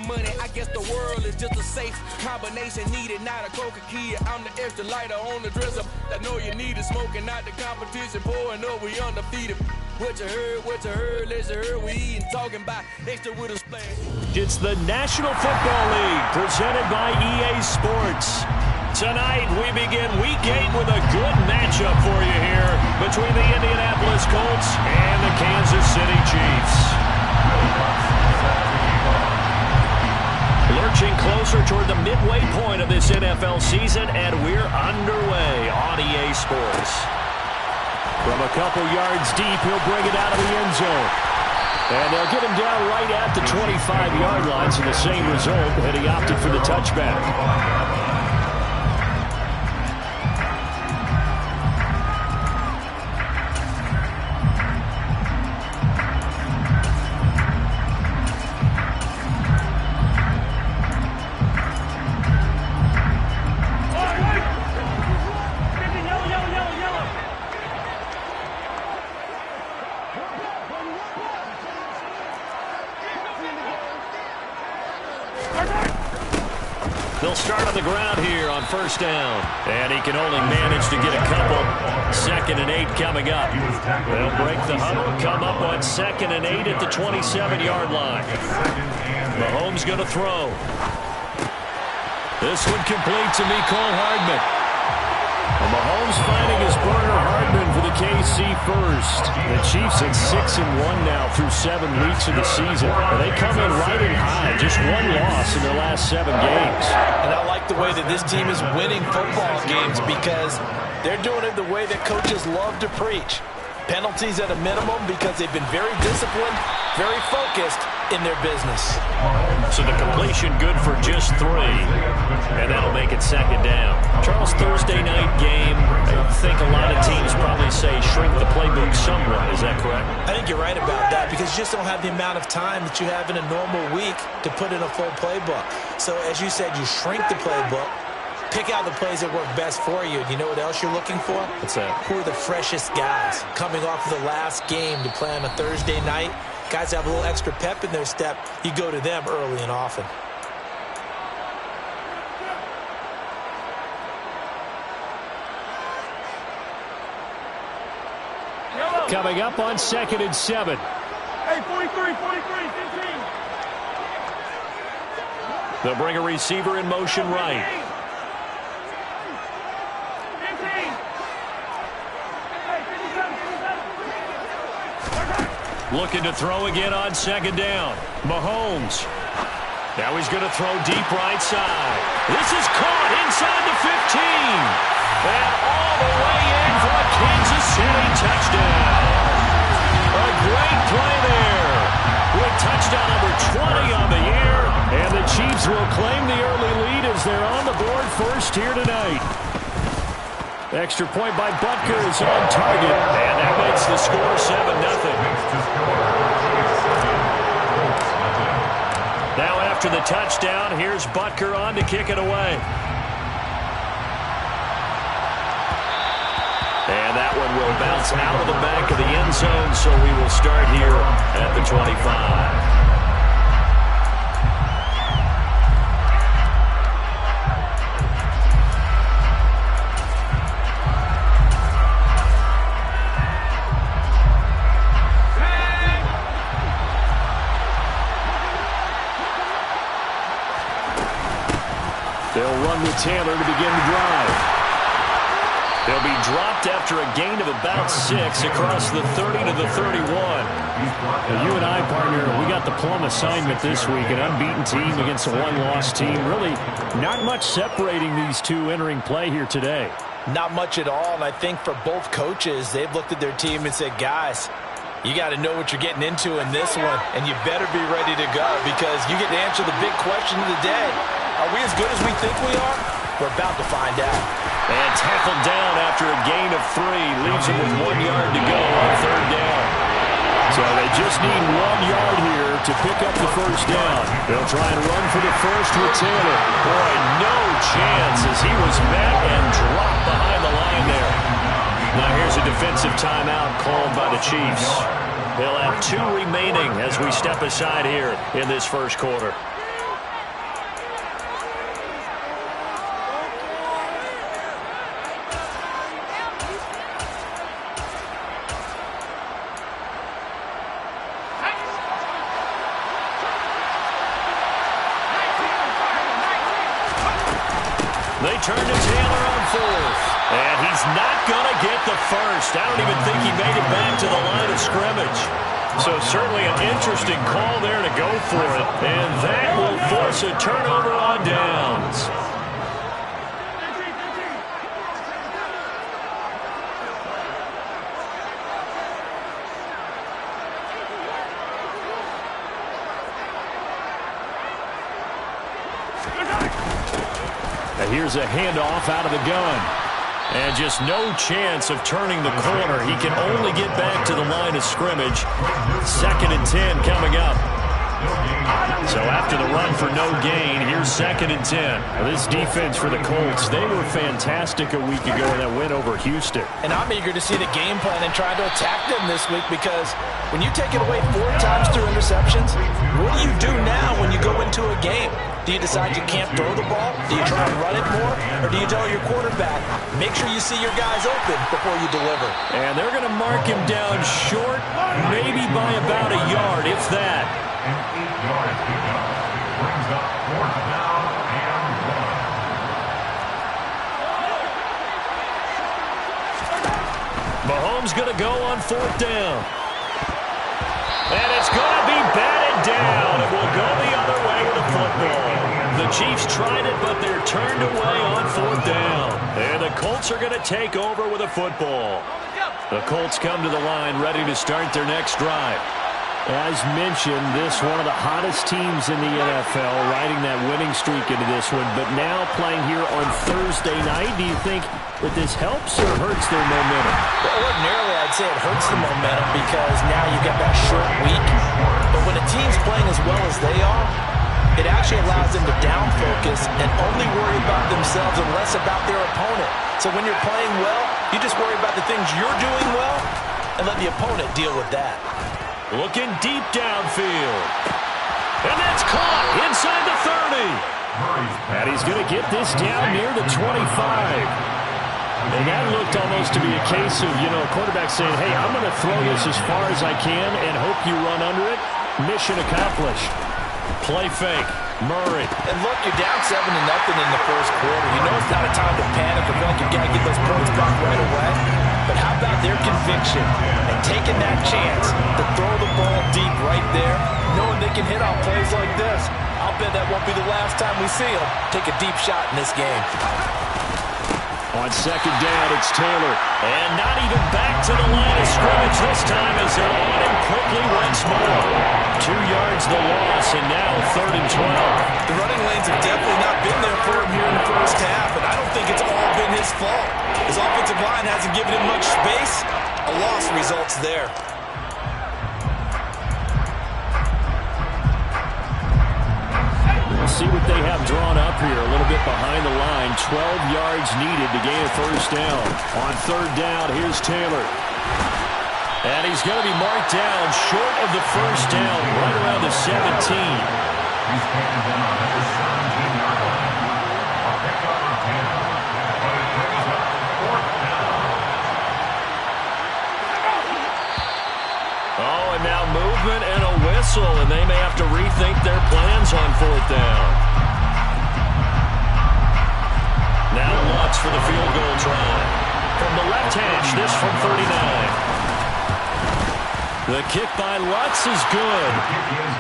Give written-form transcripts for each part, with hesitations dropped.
money, I guess the world is just a safe combination needed, not a coca key. I'm the extra lighter on the dresser. I know you need it, smoking out the competition, pouring up, we undefeated. What you heard, let's hear, we eating, talking about extra with a splash. It's the National Football League, presented by EA Sports. Tonight, we begin Week 8 with a good matchup for you here between the Indianapolis Colts and the Kansas City Chiefs. Lurching closer toward the midway point of this NFL season, and we're underway on EA Sports. From a couple yards deep, he'll bring it out of the end zone. And they'll get him down right at the 25-yard line, so the same result, and he opted for the touchback. They'll start on the ground here on first down. And he can only manage to get a couple. 2nd and 8 coming up. They'll break the huddle, come up on 2nd and 8 at the 27-yard line. Mahomes going to throw. This one complete to Mecole Hardman. Well, Mahomes finding his burner Hardman for the KC first. The Chiefs at 6-1 now through 7 weeks of the season. And they come in riding high. Just one loss in their last 7 games. And I like the way that this team is winning football games because they're doing it the way that coaches love to preach. Penalties at a minimum because they've been very disciplined, very focused in their business. So the completion good for just 3. And that'll make it 2nd down. Charles, Thursday night game, I think a lot of teams probably say shrink the playbook somewhat. Is that correct? I think you're right about that because you just don't have the amount of time that you have in a normal week to put in a full playbook. So as you said, you shrink the playbook. Pick out the plays that work best for you. You know what else you're looking for? What's that? Who are the freshest guys coming off of the last game to play on a Thursday night? Guys have a little extra pep in their step. You go to them early and often. Coming up on 2nd and 7. Hey, 43, 15. They'll bring a receiver in motion right. Looking to throw again on 2nd down. Mahomes. Now he's going to throw deep right side. This is caught inside the 15. And all the way in for a Kansas City touchdown. A great play there. With touchdown number 20 on the year. And the Chiefs will claim the early lead as they're on the board first here tonight. Extra point by Butker is on target. And that makes the score 7-0. Now after the touchdown, here's Butker on to kick it away. And that one will bounce out of the back of the end zone, so we will start here at the 25. They'll run with Taylor to begin the drive. They'll be dropped after a gain of about 6 across the 30 to the 31. Well, you and I, partner, we got the plum assignment this week. An unbeaten team against a one-loss team. Really not much separating these two entering play here today. Not much at all, and I think for both coaches, they've looked at their team and said, guys, you got to know what you're getting into in this one, and you better be ready to go because you get to answer the big question of the day. Are we as good as we think we are? We're about to find out. And tackled down after a gain of 3. Leaves him with 1 yard to go on 3rd down. So they just need 1 yard here to pick up the first down. They'll try and run for the first with Taylor. Boy, no chance as he was met and dropped behind the line there. Now here's a defensive timeout called by the Chiefs. They'll have 2 remaining as we step aside here in this first quarter. They turn to Taylor on fourth. And he's not going to get the first. I don't even think he made it back to the line of scrimmage. So certainly an interesting call there to go for it. And that will force a turnover on downs. And here's a handoff out of the gun. And just no chance of turning the corner. He can only get back to the line of scrimmage. 2nd and 10 coming up. So after the run for no gain, here's 2nd and 10. Well, this defense for the Colts, they were fantastic a week ago in that win over Houston. And I'm eager to see the game plan and try to attack them this week, because when you take it away 4 times through interceptions, what do you do now when you go into a game? Do you decide you can't throw the ball? Do you try and run it more? Or do you tell your quarterback, make sure you see your guys open before you deliver? And they're going to mark him down short, maybe by about a yard, if that. And 8 yards pickup brings up 4th down and 1. Mahomes going to go on 4th down. And it's going to be batted down. It will go the other way with the football. The Chiefs tried it, but they're turned away on 4th down. And the Colts are going to take over with a football. The Colts come to the line ready to start their next drive. As mentioned, this one of the hottest teams in the NFL, riding that winning streak into this one, but now playing here on Thursday night. Do you think that this helps or hurts their momentum? Well, ordinarily, I'd say it hurts the momentum because now you've got that short week. But when a team's playing as well as they are, it actually allows them to down focus and only worry about themselves and less about their opponent. So when you're playing well, you just worry about the things you're doing well and let the opponent deal with that. Looking deep downfield. And that's caught inside the 30. And he's going to get this down near the 25. And that looked almost to be a case of, a quarterback saying, hey, I'm going to throw this as far as I can and hope you run under it. Mission accomplished. Play fake. Murray. And look, you're down 7-0 in the first quarter. You know it's not a time to panic or feel like you've got to get those points back right away. But how about their conviction and taking that chance to throw the ball deep right there, knowing they can hit on plays like this? I'll bet that won't be the last time we see them take a deep shot in this game. On 2nd down, it's Taylor. And not even back to the line of scrimmage this time as they're on him quickly once more. 2 yards the loss, and now 3rd and 12. The running lanes have definitely not been there for him here in the first half, and I don't think it's all been his fault. His offensive line hasn't given him much space. A loss results there. We'll see what they have drawn up here. A little bit behind the line. 12 yards needed to gain a first down. On 3rd down, here's Taylor. And he's going to be marked down short of the first down, right around the 17. He's taken down at the 17-yard line. A pickup for 10. But it brings up 4th down. Oh, and now movement and a whistle, and they may have to rethink their plans on 4th down. Now Lutz for the field goal try. From the left hash, this from 39. The kick by Lutz is good.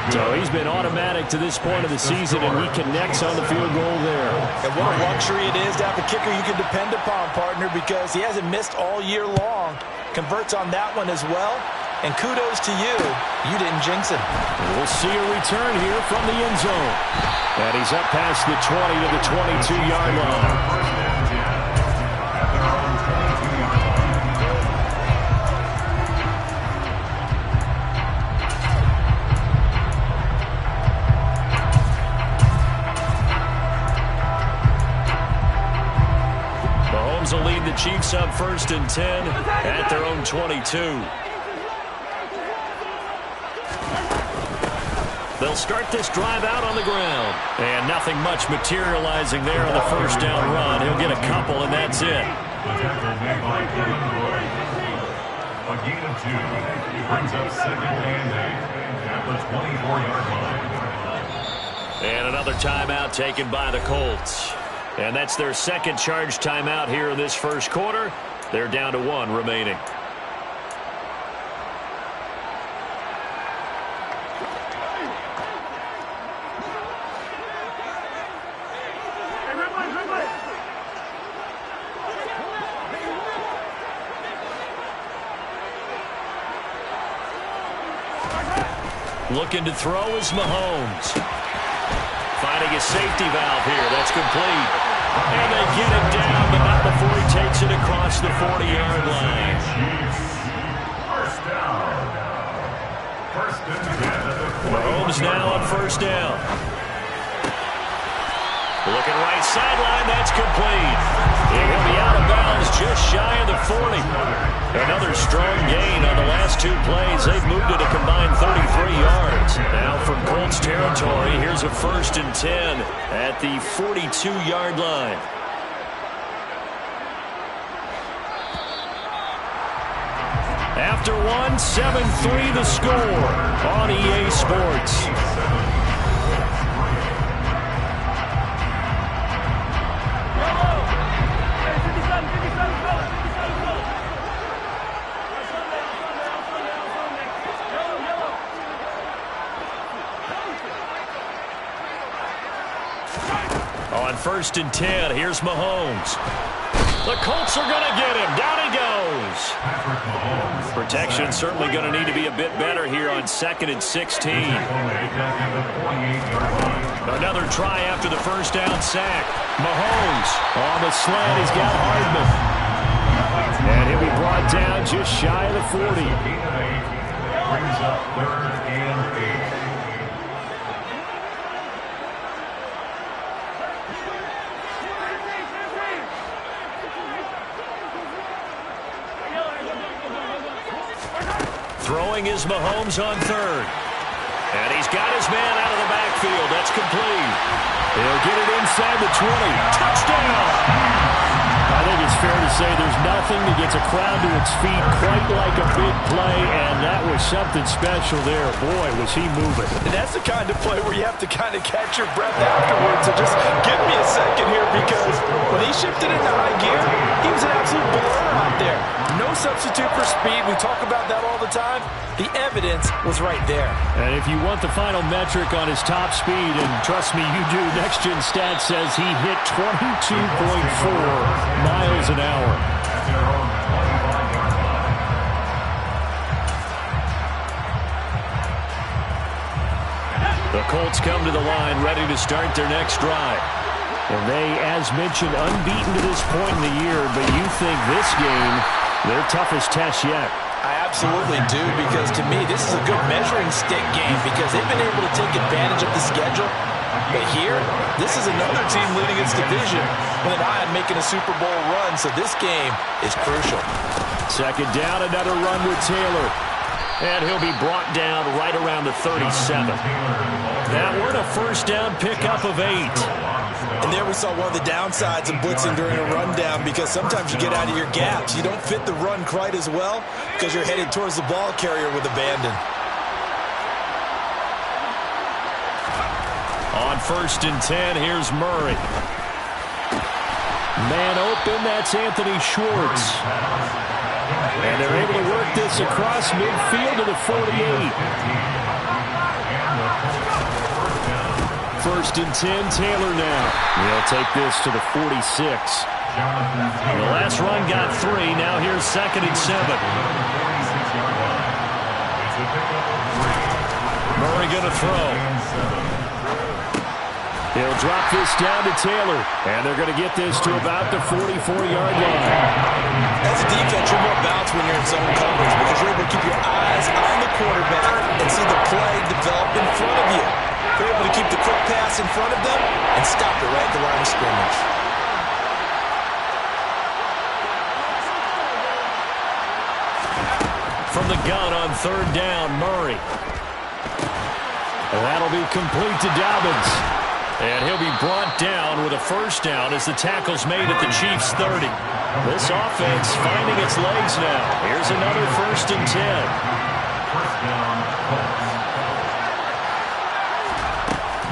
So he's been automatic to this point of the season, and he connects on the field goal there. And what a luxury it is to have a kicker you can depend upon, partner, because he hasn't missed all year long. Converts on that one as well. And kudos to you. You didn't jinx him. We'll see a return here from the end zone. And he's up past the 20 to the 22-yard line. Mahomes will lead the Chiefs up 1st and 10 at their own 22. They'll start this drive out on the ground. And nothing much materializing there on the first down run. He'll get a couple, and that's it. A gain of 2. Brings up 2nd and 8 at the 24-yard line. And another timeout taken by the Colts. And that's their second charge timeout here in this first quarter. They're down to 1 remaining. Looking to throw is Mahomes. Finding a safety valve here. That's complete. And they get it down, but not before he takes it across the 40-yard line. First down. First and 10 at the 40. Mahomes now on first down. Looking right sideline. That's complete. He'll be out of bounds just shy of the 40. Another strong gain on the last 2 plays. They've moved it a combined 33 yards. Now from Colts territory, here's a 1st and 10 at the 42-yard line. After 1, 7-3 the score on EA Sports. On 1st and 10, here's Mahomes. The Colts are going to get him. Down he goes. Protection certainly going to need to be a bit better here on 2nd and 16. Another try after the first down sack. Mahomes on the slant. He's got Hardman. And he'll be brought down just shy of the 40. Brings up 3rd and 8. Throwing is Mahomes on 3rd. And he's got his man out of the backfield. That's complete. He'll get it inside the 20. Touchdown! I think it's fair to say there's nothing that gets a crowd to its feet quite like a big play, and that was something special there. Boy, was he moving. And that's the kind of play where you have to kind of catch your breath afterwards. So just give me a second here, because when he shifted into high gear, he was an absolute blur out there. No substitute for speed. We talk about that all the time. The evidence was right there. And if you want the final metric on his top speed, and trust me, you do, Next Gen Stats says he hit 22.4 miles an hour. The Colts come to the line ready to start their next drive. And they, as mentioned, unbeaten to this point in the year, but you think this game their toughest test yet. I absolutely do, because to me, this is a good measuring stick game, because they've been able to take advantage of the schedule. But here, this is another team leading its division with an eye on making a Super Bowl run, so this game is crucial. 2nd down, another run with Taylor. And he'll be brought down right around the 37. That one, a 1st down pickup of 8. And there we saw one of the downsides of blitzing during a rundown, because sometimes you get out of your gaps. You don't fit the run quite as well because you're headed towards the ball carrier with abandon. On 1st and 10, here's Murray. Man open, that's Anthony Schwartz. And they're able to work this across midfield to the 48. 1st and 10, Taylor now. He'll take this to the 46. The last run got 3. Now here's 2nd and 7. Murray going to throw. He'll drop this down to Taylor. And they're going to get this to about the 44-yard line. As a defense, you're more balanced when you're in zone coverage, because you're able to keep your eyes on the quarterback and see the play develop in front of you. They're able to keep the quick pass in front of them and stop it right at the line of scrimmage. From the gun on 3rd down, Murray. And that'll be complete to Dobbins. And he'll be brought down with a 1st down as the tackle's made at the Chiefs' 30. This offense finding its legs now. Here's another 1st and 10. 1st down, Colts.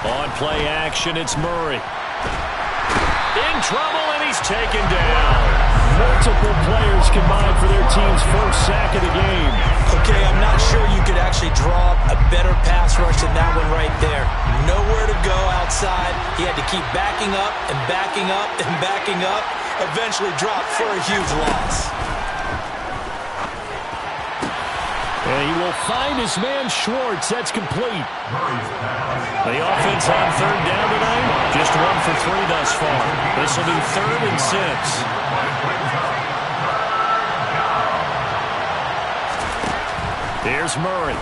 On play action, it's Murray. In trouble, and he's taken down. Multiple players combined for their team's first sack of the game. Okay, I'm not sure you could actually draw a better pass rush than that one right there. Nowhere to go outside. He had to keep backing up and backing up and backing up. Eventually dropped for a huge loss. And he will find his man Schwartz. That's complete. The offense on third down tonight, just 1 for 3 thus far. This will be 3rd and 6. Here's Murray.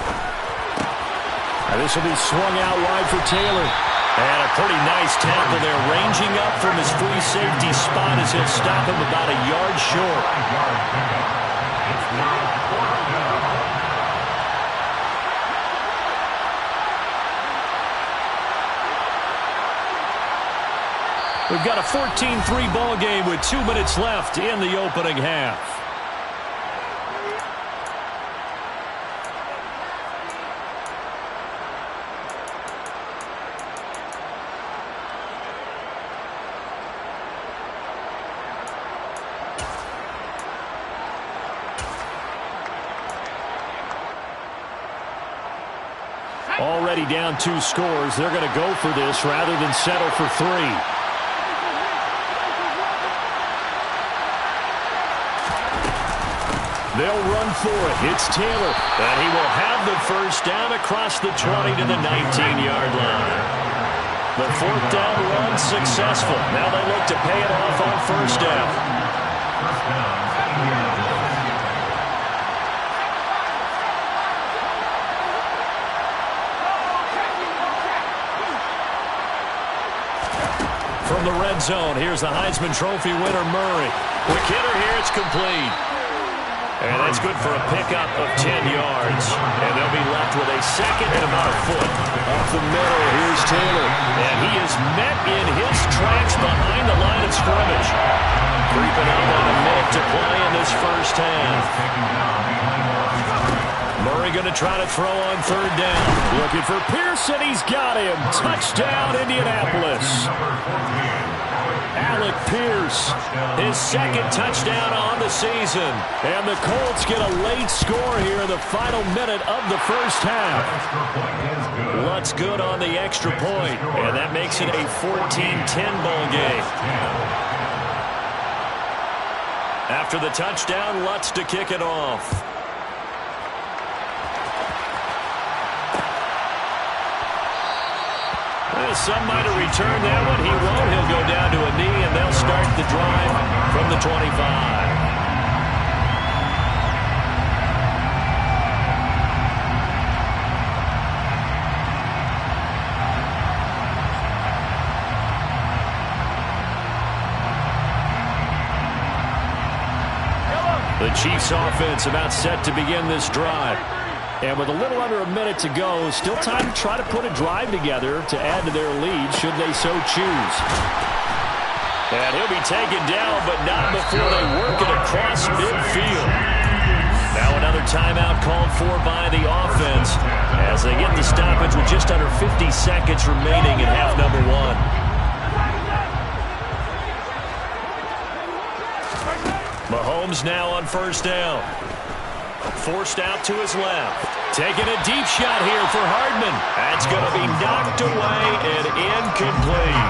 And this will be swung out wide for Taylor. And a pretty nice tackle there, ranging up from his free safety spot as he'll stop him about a yard short. We've got a 14-3 ball game with 2 minutes left in the opening half. Already down 2 scores. They're going to go for this rather than settle for 3. They'll run for it. It's Taylor. And he will have the first down across the 20 to the 19-yard line. The 4th down run successful. Now they look to pay it off on first down. First down, 7 yards. From the red zone, here's the Heisman Trophy winner, Murray. Quick hitter here, it's complete. And that's good for a pickup of 10 yards. And they'll be left with a second and about a foot. Off the middle, here's Taylor. And he is met in his tracks behind the line of scrimmage. Creeping up on a minute to play in this first half. Murray going to try to throw on third down. Looking for Pearson. He's got him. Touchdown, Indianapolis. Alec Pierce, His second touchdown on the season. and the Colts get a late score here in the final minute of the first half. Lutz good on the extra point, and that makes it a 14-10 ball game. After the touchdown, Lutz to kick it off. Some might have returned that one. He won't. He'll go down to a knee, and they'll start the drive from the 25. The Chiefs offense about set to begin this drive. And with a little under a minute to go, still time to try to put a drive together to add to their lead should they so choose. And he'll be taken down, but not before they work it across midfield. Now another timeout called for by the offense as they get the stoppage with just under 50 seconds remaining in half number 1. Mahomes now on first down. Forced out to his left. Taking a deep shot here for Hardman. That's going to be knocked away and incomplete.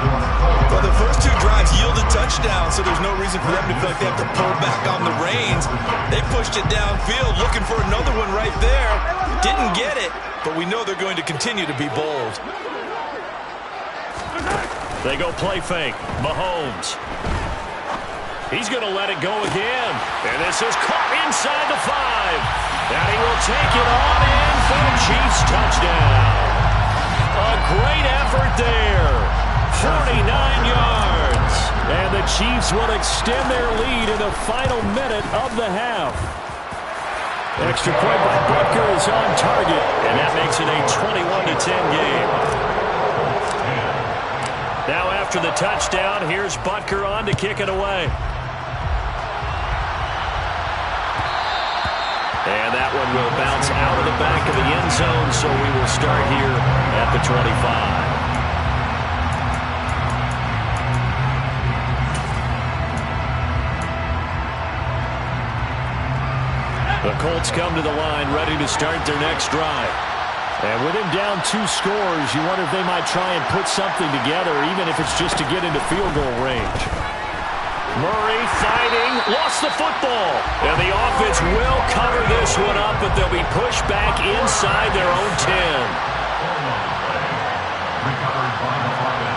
Well, the first 2 drives yielded touchdowns, so there's no reason for them to feel like they have to pull back on the reins. They pushed it downfield, looking for another one right there. Didn't get it, but we know they're going to continue to be bold. They go play fake. Mahomes. He's going to let it go again. And this is caught inside the 5. And he will take it on in for the Chiefs touchdown. A great effort there. 49 yards. And the Chiefs will extend their lead in the final minute of the half. Extra point by Butker is on target. And that makes it a 21-10 game. Now after the touchdown, here's Butker on to kick it away. And that one will bounce out of the back of the end zone, so we will start here at the 25. Colts come to the line, ready to start their next drive. And with him down 2 scores, you wonder if they might try and put something together, even if it's just to get into field goal range. Murray fighting, lost the football. And the offense will cover this one up, but they'll be pushed back inside their own 10. Recovered by the offense.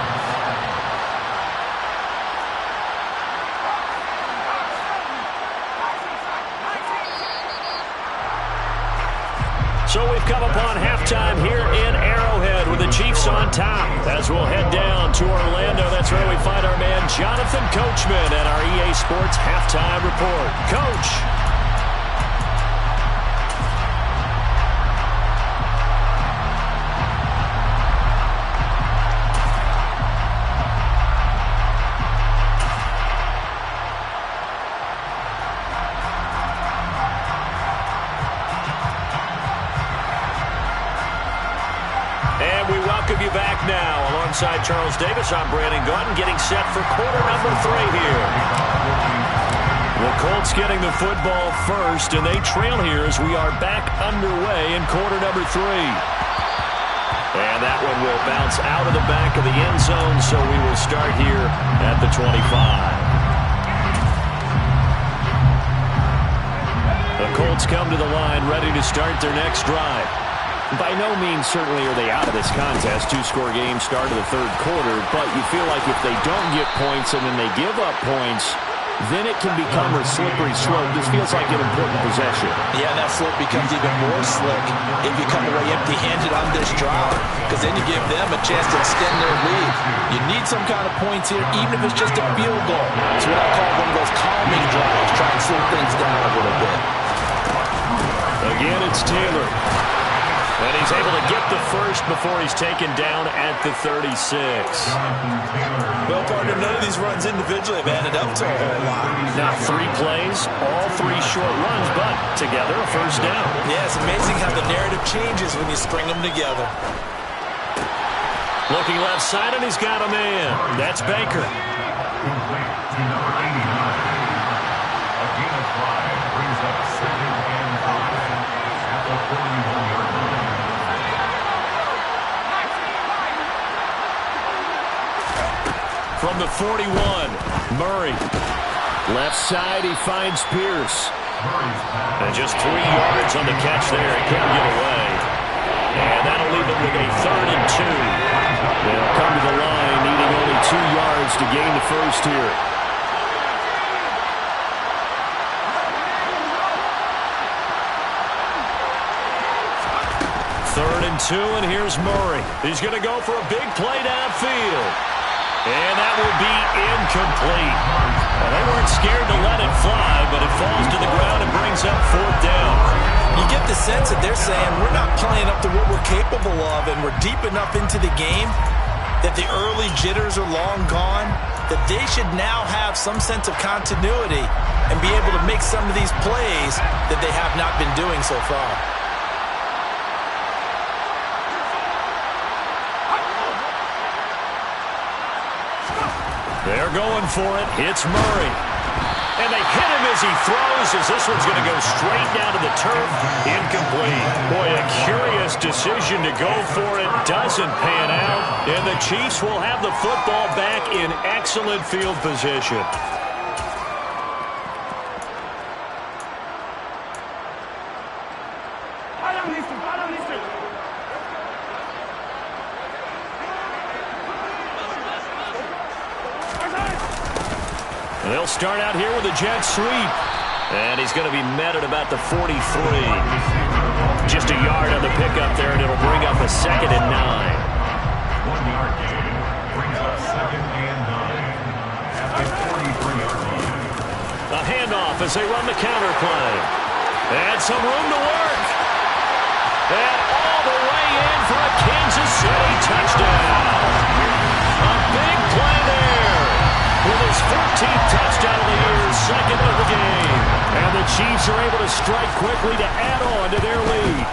So we've come upon halftime here in Arrowhead with the Chiefs on top. As we'll head down to Orlando, that's where we find our man Jonathan Coachman at our EA Sports Halftime Report. Coach. Now, alongside Charles Davis, I'm Brandon Gaudin, getting set for quarter number 3 here. The Colts getting the football first, and they trail here as we are back underway in quarter number 3. And that one will bounce out of the back of the end zone, so we will start here at the 25. The Colts come to the line, ready to start their next drive. By no means, certainly, are they out of this contest. 2-score game, start of the 3rd quarter. But you feel like if they don't get points and then they give up points, then it can become a slippery slope. This feels like an important possession. Yeah, that slope becomes even more slick if you come away empty-handed on this drive, because then you give them a chance to extend their lead. You need some kind of points here, even if it's just a field goal. It's what I call one of those calming drives, try and slow things down a little bit. Again, it's Taylor. And he's able to get the first before he's taken down at the 36. Well, partner, none of these runs individually have added up to a whole lot. Now 3 plays, all 3 short runs, but together a first down. Yeah, it's amazing how the narrative changes when you string them together. Looking left side, and he's got a man. That's Baker. Complete to number 89. A gain of 5 brings up 2nd and 5 at the 41-yard line. From the 41, Murray. Left side, he finds Pierce. And just 3 yards on the catch there. He can't get away. And that'll leave him with a 3rd and 2. They'll come to the line, needing only 2 yards to gain the first here. Third and 2, and here's Murray. He's going to go for a big play downfield. And that will be incomplete. Well, they weren't scared to let it fly, but it falls to the ground and brings up 4th down. You get the sense that they're saying we're not playing up to what we're capable of, and we're deep enough into the game that the early jitters are long gone, that they should now have some sense of continuity and be able to make some of these plays that they have not been doing so far. They're going for it. It's Murray. And they hit him as he throws, as this one's going to go straight down to the turf. Incomplete. Boy, a curious decision to go for it. Doesn't pan out. And the Chiefs will have the football back in excellent field position. They'll start out here with a jet sweep. And he's going to be met at about the 43. Just a yard on the pickup there, and it'll bring up a 2nd and 9. 1-yard gain brings up 2nd and 9 at the 43-yard line. A handoff as they run the counter play. And some room to work. And all the way in for a Kansas City touchdown. A big play there. With his 14th touchdown of the year, 2nd of the game. And the Chiefs are able to strike quickly to add on to their lead.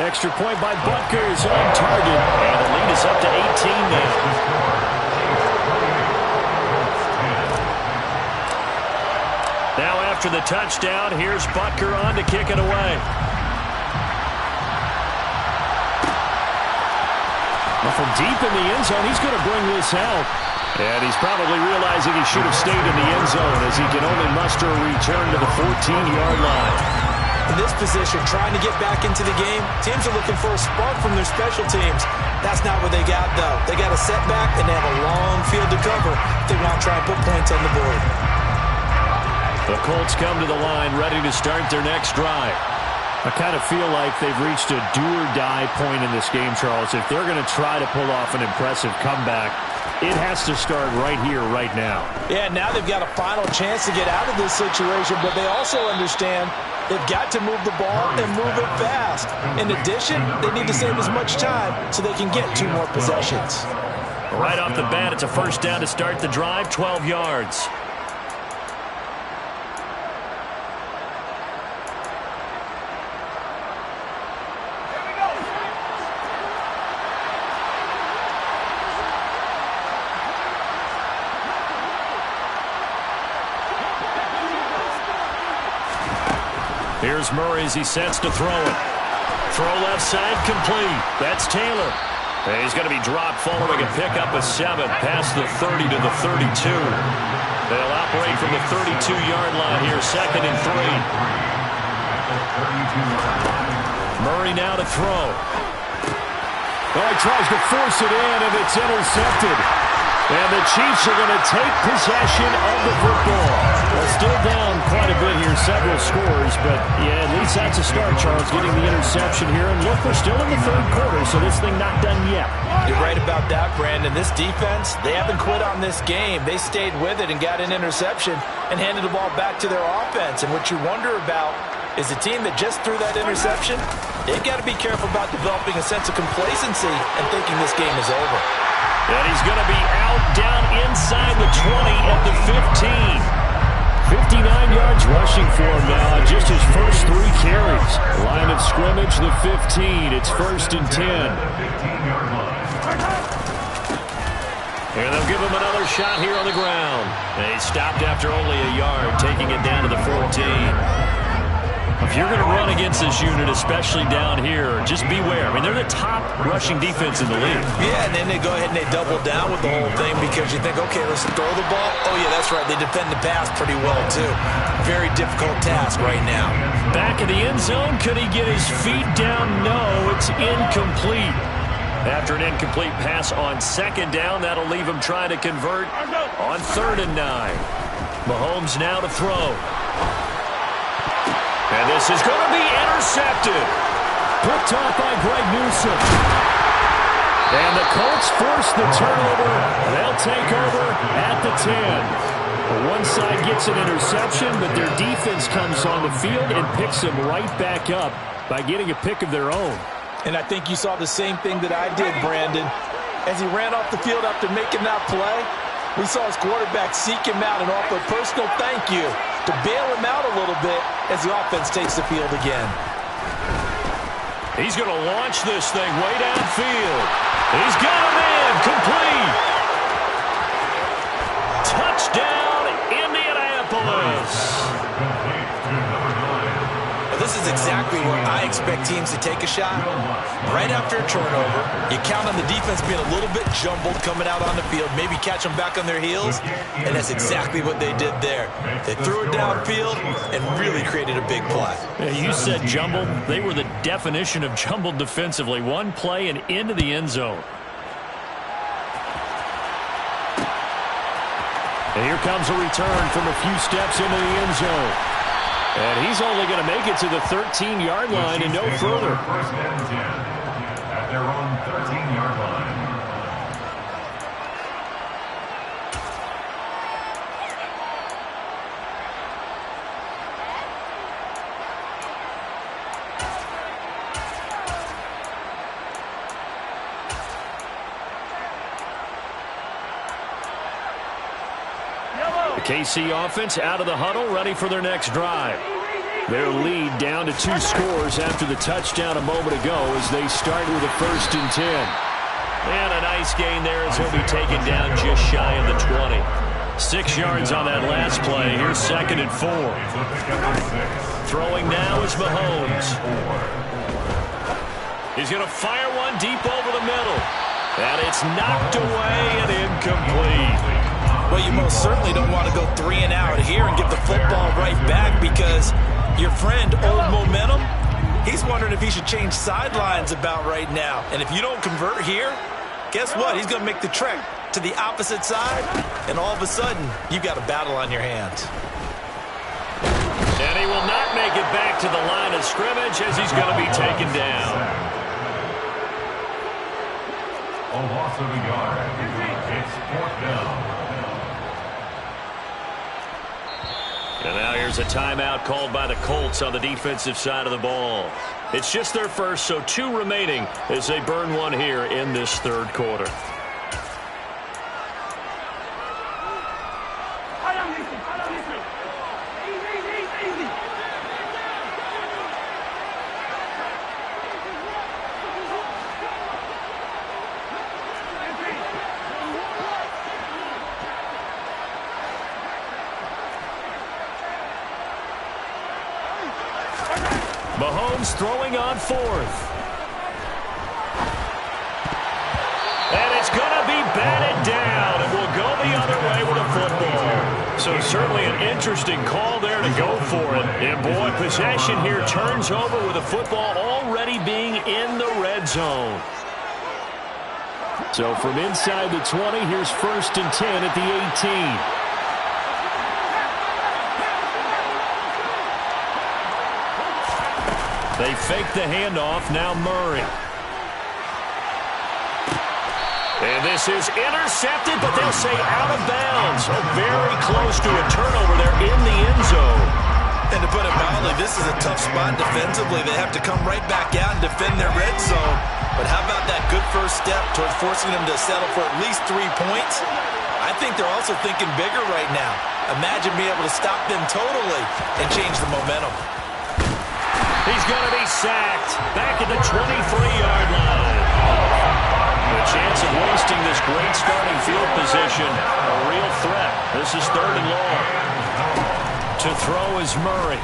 Extra point by Butker is on target. And the lead is up to 18 now. Now after after the touchdown. Here's Butker on to kick it away. Well, from deep in the end zone, he's going to bring this out. And he's probably realizing he should have stayed in the end zone as he can only muster a return to the 14-yard line. In this position, trying to get back into the game, teams are looking for a spark from their special teams. That's not what they got, though. They got a setback, and they have a long field to cover if they want to try and put points on the board. The Colts come to the line, ready to start their next drive. I kind of feel like they've reached a do-or-die point in this game, Charles. If they're going to try to pull off an impressive comeback, it has to start right here, right now. Yeah, now they've got a final chance to get out of this situation, but they also understand they've got to move the ball and move it fast. In addition, they need to save as much time so they can get 2 more possessions. Right off the bat, it's a first down to start the drive, 12 yards. Here's Murray as he sets to throw it. Throw left side, complete. That's Taylor. And he's going to be dropped following a pickup of 7 past the 30 to the 32. They'll operate from the 32-yard line here, 2nd and 3. Murray now to throw. Oh, he tries to force it in, and it's intercepted. And the Chiefs are going to take possession of the football. Well, still down quite a bit here, several scores, but yeah, at least that's a start, Charles, getting the interception here. And look, we're still in the 3rd quarter, so this thing not done yet. You're right about that, Brandon. This defense, they haven't quit on this game. They stayed with it and got an interception and handed the ball back to their offense. And what you wonder about is the team that just threw that interception, they've got to be careful about developing a sense of complacency and thinking this game is over. And he's going to be out down inside the 20 at the 15. 59 yards rushing for him now on just his first 3 carries. Line of scrimmage, the 15. It's 1st and 10. And they'll give him another shot here on the ground. And he stopped after only a yard, taking it down to the 14. If you're going to run against this unit, especially down here, just beware. I mean, they're the top rushing defense in the league. Yeah, and then they go ahead and they double down with the whole thing because you think, okay, let's throw the ball. Oh, yeah, that's right. They defend the pass pretty well, too. Very difficult task right now. Back in the end zone, could he get his feet down? No, it's incomplete. After an incomplete pass on 2nd down, that'll leave him trying to convert on 3rd and 9. Mahomes now to throw. And this is going to be intercepted. Picked off by Greg Newsome. And the Colts force the turnover. They'll take over at the 10. One side gets an interception, but their defense comes on the field and picks them right back up by getting a pick of their own. And I think you saw the same thing that I did, Brandon. As he ran off the field after making that play, we saw his quarterback seek him out and offer a personal thank you to bail him out a little bit as the offense takes the field again. He's going to launch this thing way downfield. He's got him in, complete. Touchdown, Indianapolis. This is exactly where I expect teams to take a shot. Right after a turnover, you count on the defense being a little bit jumbled coming out on the field, maybe catch them back on their heels, and that's exactly what they did there. They threw it downfield and really created a big play. Yeah, you said jumbled. They were the definition of jumbled defensively. One play and into the end zone. And here comes a return from a few steps into the end zone. And he's only going to make it to the 13-yard line and no further. First and 10 at their own 13-yard line. KC offense out of the huddle, ready for their next drive. Their lead down to 2 scores after the touchdown a moment ago as they start with a 1st and 10. And a nice gain there as he'll be taken down just shy of the 20. 6 yards on that last play. Here's 2nd and 4. Throwing now is Mahomes. He's going to fire one deep over the middle. And it's knocked away and incomplete. Well, you most certainly don't want to go 3 and out here and give the football right back, because your friend, Old Momentum, he's wondering if he should change sidelines about right now. And if you don't convert here, guess what? He's going to make the trek to the opposite side, and all of a sudden, you've got a battle on your hands. And he will not make it back to the line of scrimmage as he's going to be taken down. A loss of a yard. It's 4th down. And now here's a timeout called by the Colts on the defensive side of the ball. It's just their first, so 2 remaining as they burn one here in this 3rd quarter. Mahomes throwing on 4th. And it's going to be batted down, and will go the other way with a football. So certainly an interesting call there to go for it. And boy, possession here turns over with the football already being in the red zone. So from inside the 20, here's 1st and 10 at the 18. They fake the handoff, now Murray. And this is intercepted, but they'll say out of bounds. So very close to a turnover there in the end zone. And to put it mildly, this is a tough spot defensively. They have to come right back out and defend their red zone. But how about that good first step towards forcing them to settle for at least 3 points? I think they're also thinking bigger right now. Imagine being able to stop them totally and change the momentum. He's going to be sacked back at the 23-yard line. The chance of wasting this great starting field position, a real threat. This is 3rd and long. To throw is Murray.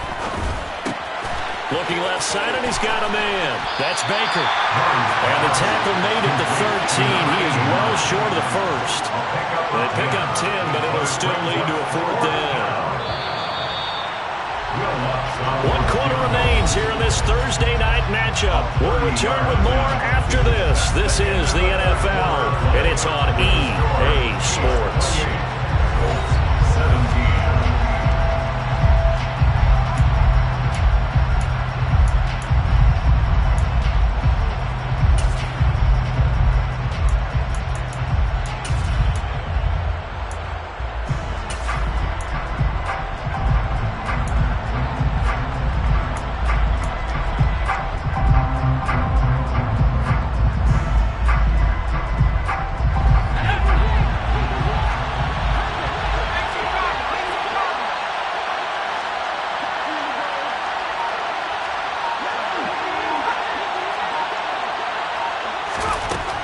Looking left side, and he's got a man. That's Baker. And the tackle made at the 13. He is well short of the first. They pick up 10, but it'll still lead to a 4th down. 1 quarter remains here in this Thursday night matchup. We'll return with more after this. This is the NFL, and it's on EA Sports.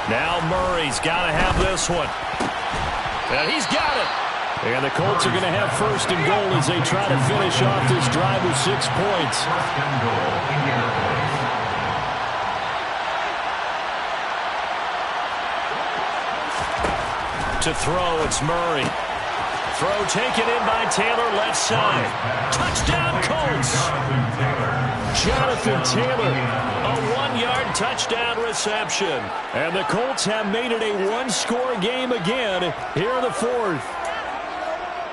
Now Murray's got to have this one. And he's got it. And the Colts are going to have 1st and goal as they try to finish off this drive with 6 points. 1st and goal, Indianapolis. To throw, it's Murray. Throw taken in by Taylor, left side. Touchdown, Colts. Jonathan Taylor, a 1-yard touchdown reception. And the Colts have made it a 1-score game again here in the 4th.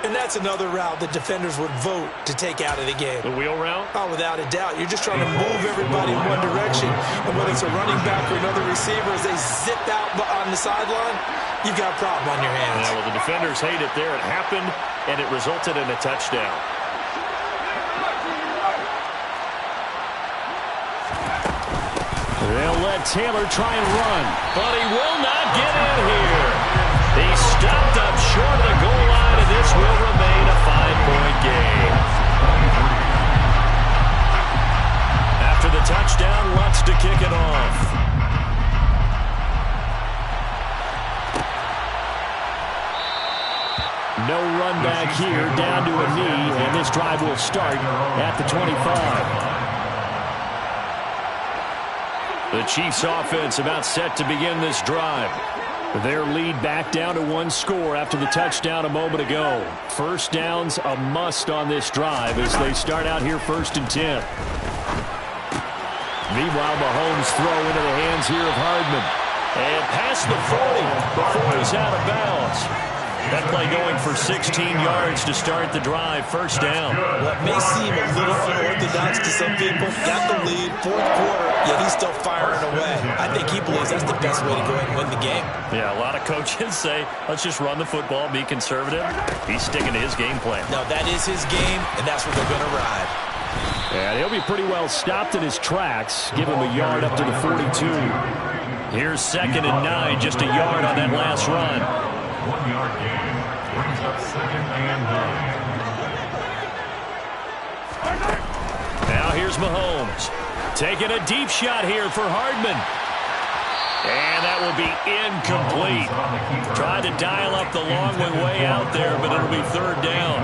And that's another route that defenders would vote to take out of the game. The wheel route? Oh, without a doubt. You're just trying to move everybody in one direction. And whether it's a running back or another receiver, as they zip out on the sideline, you've got a problem on your hands. Yeah, well, the defenders hate it there. It happened, and it resulted in a touchdown. They'll let Taylor try and run, but he will not get in here. He stopped up short of the goal line, and this will remain a 5-point game. After the touchdown, Lutz to kick it off. No run back here, down to a knee, and this drive will start at the 25. The Chiefs offense about set to begin this drive. Their lead back down to 1 score after the touchdown a moment ago. First down's a must on this drive as they start out here 1st and 10. Meanwhile, Mahomes throw into the hands here of Hardman. And past the 40 before he's out of bounds. That play going for 16 yards to start the drive. First down. What may seem a little unorthodox to some people, got the lead, 4th quarter, yet he's still firing away. I think he believes that's the best way to go ahead and win the game. Yeah, a lot of coaches say, let's just run the football, be conservative. He's sticking to his game plan. No, that is his game, and that's what they're going to ride. And he'll be pretty well stopped in his tracks. Give him a yard up to the 42. Here's 2nd and 9, just a yard on that last run. 1-yard gain brings up 2nd and 9. Now here's Mahomes. Taking a deep shot here for Hardman. And that will be incomplete. Tried to dial up the long way out there, but it'll be 3rd down.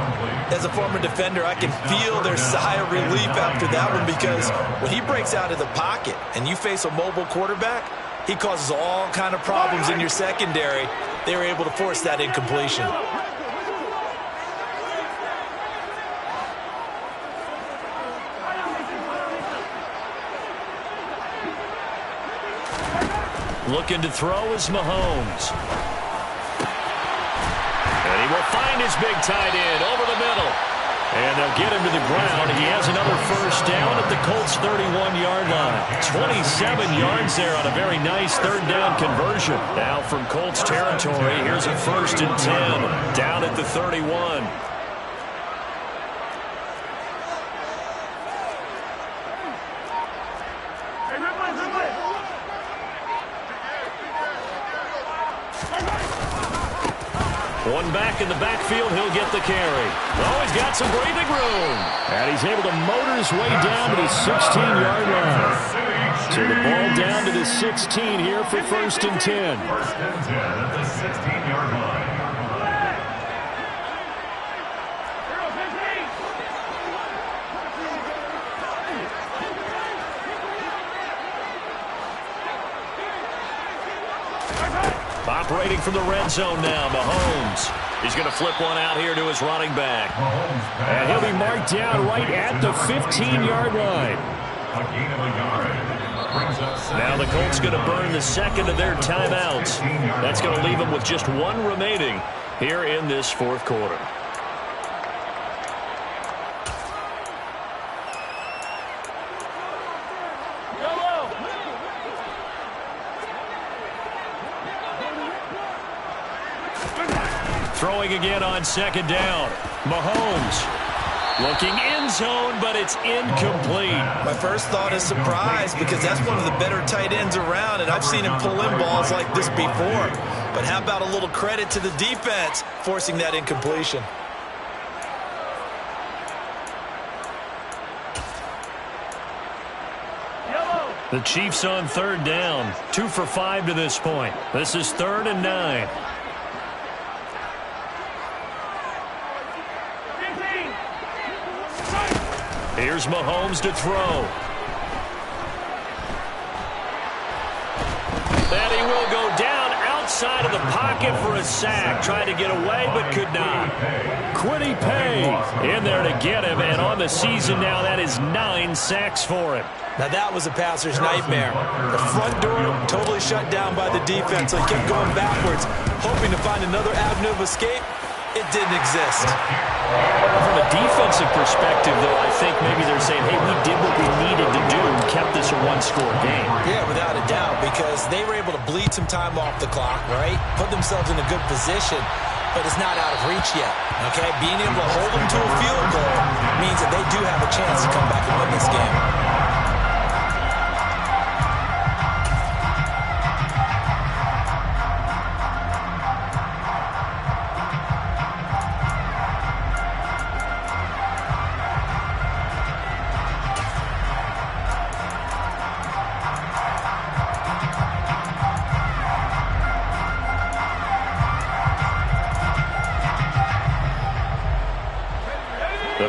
As a former defender, I can feel their sigh of relief after that one, because when he breaks out of the pocket and you face a mobile quarterback, he causes all kind of problems in your secondary. They were able to force that incompletion. Looking to throw is Mahomes. And he will find his big tight end over the middle. And they'll get him to the ground. He has another first down at the Colts' 31-yard line. 27 yards there on a very nice 3rd down conversion. Now from Colts territory, here's a 1st and 10 down at the 31. One back in the backfield, he'll get the carry. Oh, he's got some breathing room. And he's able to motor his way down to the 16-yard line. So the ball down to the 16 here for 1st and 10. 1st and 10 at the 16-yard line. Operating from the red zone now, Mahomes. He's going to flip one out here to his running back. And he'll be marked down right at the 15-yard line. A gain of a yard. Now the Colts going to burn the 2nd of their timeouts. That's going to leave them with just 1 remaining here in this 4th quarter. Throwing again on 2nd down. Mahomes looking end zone, but it's incomplete. My first thought is surprise, because that's one of the better tight ends around, and I've seen him pull in balls like this before. But how about a little credit to the defense forcing that incompletion? The Chiefs on 3rd down. 2 for 5 to this point. This is 3rd and 9. Here's Mahomes to throw. And he will go down outside of the pocket for a sack. Tried to get away, but could not. Kwity Paye in there to get him. And on the season now, that is 9 sacks for him. Now that was a passer's nightmare. The front door totally shut down by the defense, so he kept going backwards, hoping to find another avenue of escape. It didn't exist. From a defensive perspective, though, I think maybe they're saying, hey, we did what we needed to do and kept this a 1-score game. Yeah, without a doubt, because they were able to bleed some time off the clock, right? Put themselves in a good position, but it's not out of reach yet, okay? Being able to hold them to a field goal means that they do have a chance to come back and win this game.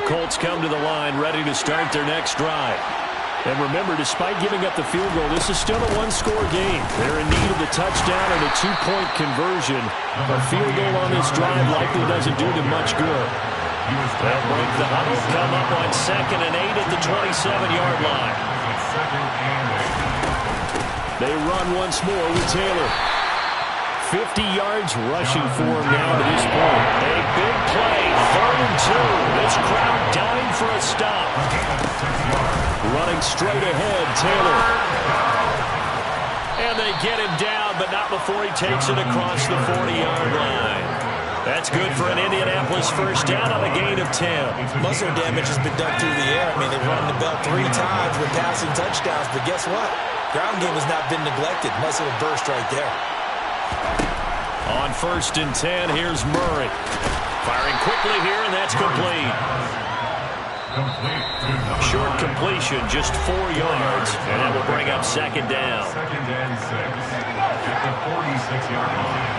Colts come to the line, ready to start their next drive. And remember, despite giving up the field goal, this is still a one-score game. They're in need of the touchdown and a two-point conversion. A field goal on this drive likely doesn't do them much good. They'll break the huddle, come up on 2nd and 8 at the 27-yard line. They run once more with Taylor. 50 yards rushing for him now to this point. A big play, 3rd and 2. This crowd dying for a stop. Running straight ahead, Taylor. And they get him down, but not before he takes it across the 40-yard line. That's good for an Indianapolis first down on a gain of 10. Muscle damage has been done through the air. I mean, they've run the bell 3 times with passing touchdowns, but guess what? Ground game has not been neglected. Nice little burst right there. On 1st and 10, here's Murray. Firing quickly here, and that's complete. Short completion, just 4 yards, and that will bring up 2nd down. 2nd and 6 at the 46-yard line.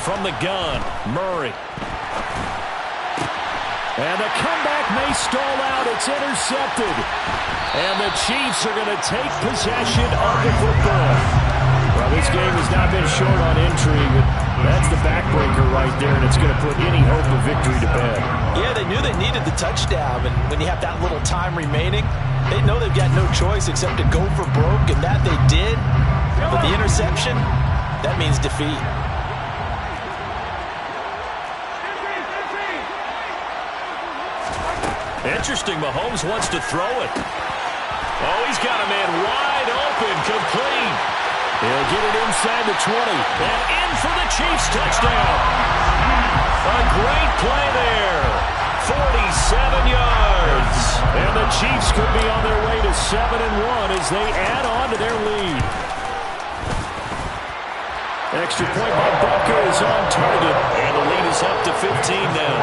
From the gun, Murray. And the comeback may stall out. It's intercepted. And the Chiefs are going to take possession of the football. Well, this game has not been short on intrigue, but that's the backbreaker right there, and it's going to put any hope of victory to bed. Yeah, they knew they needed the touchdown, and when you have that little time remaining, they know they've got no choice except to go for broke, and that they did. But the interception, that means defeat. Interesting, Mahomes wants to throw it. Oh, he's got a man wide open, complete. He'll get it inside the 20, and in for the Chiefs touchdown. A great play there. 47 yards. And the Chiefs could be on their way to 7-1 as they add on to their lead. Extra point by Butker is on target, and the lead is up to 15 now.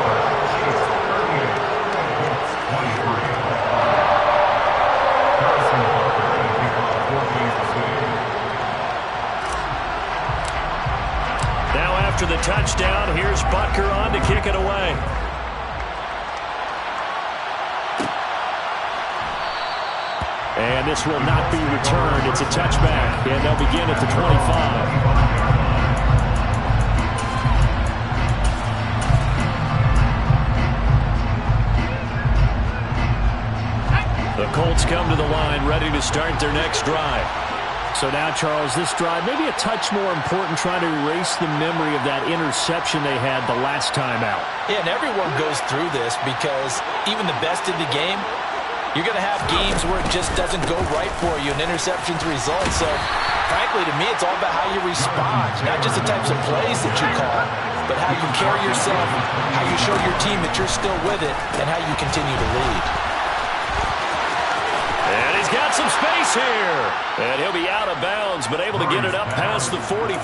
After the touchdown, here's Butker on to kick it away. And this will not be returned. It's a touchback, and they'll begin at the 25. The Colts come to the line, ready to start their next drive. So now, Charles, this drive may be a touch more important, trying to erase the memory of that interception they had the last time out. Yeah, and everyone goes through this because even the best in the game, you're going to have games where it just doesn't go right for you, and interceptions result. So, frankly, to me, it's all about how you respond, not just the types of plays that you call, but how you carry yourself, how you show your team that you're still with it, and how you continue to lead. And he's got some space here. And he'll be out of bounds, but able to get it up past the 45.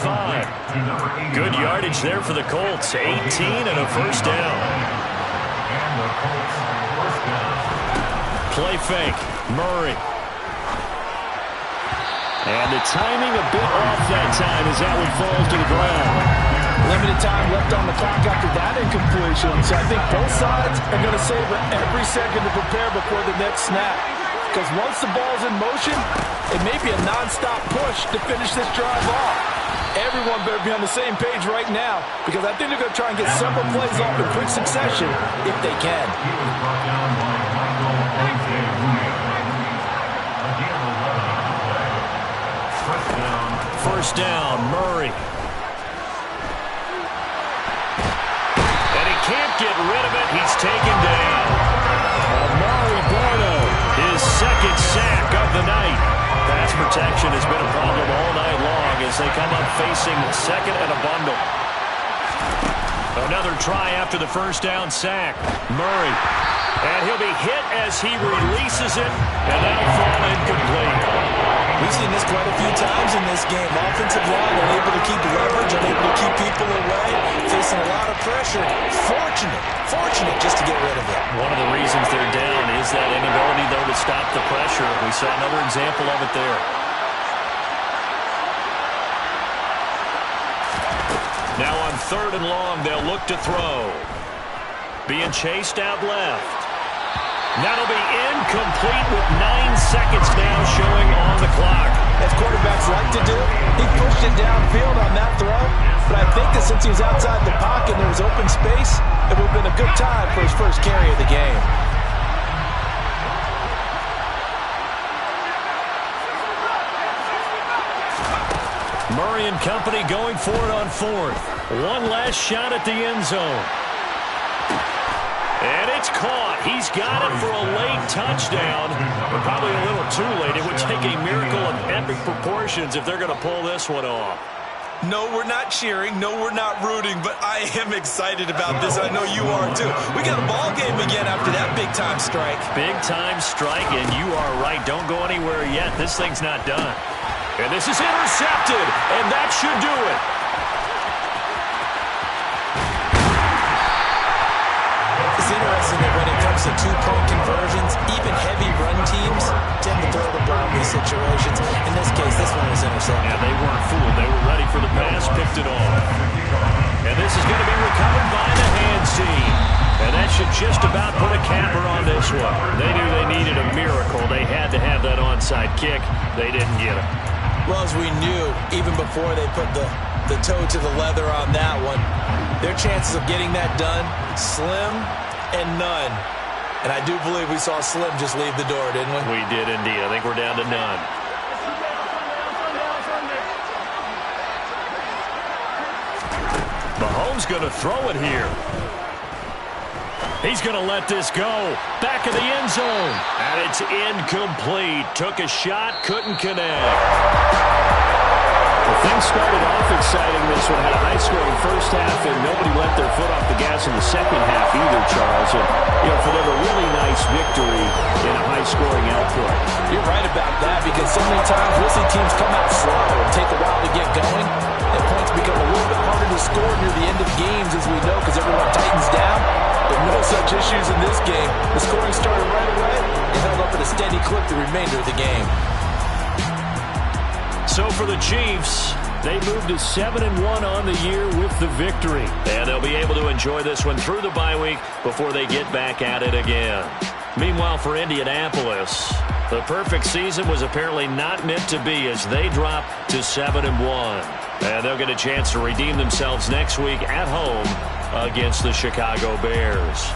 Good yardage there for the Colts. 18 and a first down. Play fake. Murray. And the timing a bit off that time as that one falls to the ground. Limited time left on the clock after that incompletion. So I think both sides are going to savor every second to prepare before the next snap. Because once the ball's in motion, it may be a non-stop push to finish this drive off. Everyone better be on the same page right now, because I think they're going to try and get several plays off in quick succession if they can. First down, Murray. And he can't get rid of it. He's taken down. Amari Barno, his second sack of the night. Pass protection has been a problem all night long as they come up facing second and a bundle. Another try after the first down sack. Murray. And he'll be hit as he releases it, and that'll fall incomplete. We've seen this quite a few times in this game. Offensive line unable to keep leverage, unable to keep people away, facing a lot of pressure. Fortunate just to get rid of it. One of the reasons they're down is that inability, though, to stop the pressure. We saw another example of it there. third and long, they'll look to throw. Being chased out left. That'll be incomplete with 9 seconds now showing on the clock. As quarterbacks like to do, he pushed it downfield on that throw. But I think that since he was outside the pocket and there was open space, it would have been a good time for his first carry of the game. Murray and company going for it on fourth. One last shot at the end zone. And it's caught. He's got it for a late touchdown, but probably a little too late. It would take a miracle of epic proportions if they're going to pull this one off. No, we're not cheering. No, we're not rooting, but I am excited about this. I know you are too. We got a ball game again after that big-time strike. Big-time strike, and you are right. Don't go anywhere yet. This thing's not done. And this is intercepted, and that should do it. It's interesting that when it comes to two-point conversions, even heavy run teams tend to throw the ball in these situations. In this case, this one was intercepted. Yeah, they weren't fooled. They were ready for the pass, picked it off. And this is going to be recovered by the hands team. And that should just about put a capper on this one. They knew they needed a miracle. They had to have that onside kick. They didn't get it. Well, as we knew, even before they put the toe to the leather on that one, their chances of getting that done, slim and none. And I do believe we saw Slim just leave the door, didn't we? We did indeed. I think we're down to none. Mahomes going to throw it here. He's going to let this go. Back of the end zone. And it's incomplete. Took a shot, couldn't connect. Well, things started off exciting. This one had a high-scoring first half, and nobody let their foot off the gas in the second half either, Charles. And, for them, a really nice victory in a high-scoring output. You're right about that, because so many times we'll see teams come out slow and take a while to get going. And points become a little bit harder to score near the end of games, as we know, because everyone tightens down. But no such issues in this game. The scoring started right away and held up at a steady clip the remainder of the game. So for the Chiefs, they moved to 7-1 on the year with the victory. And they'll be able to enjoy this one through the bye week before they get back at it again. Meanwhile, for Indianapolis, the perfect season was apparently not meant to be as they drop to 7-1. And they'll get a chance to redeem themselves next week at home against the Chicago Bears.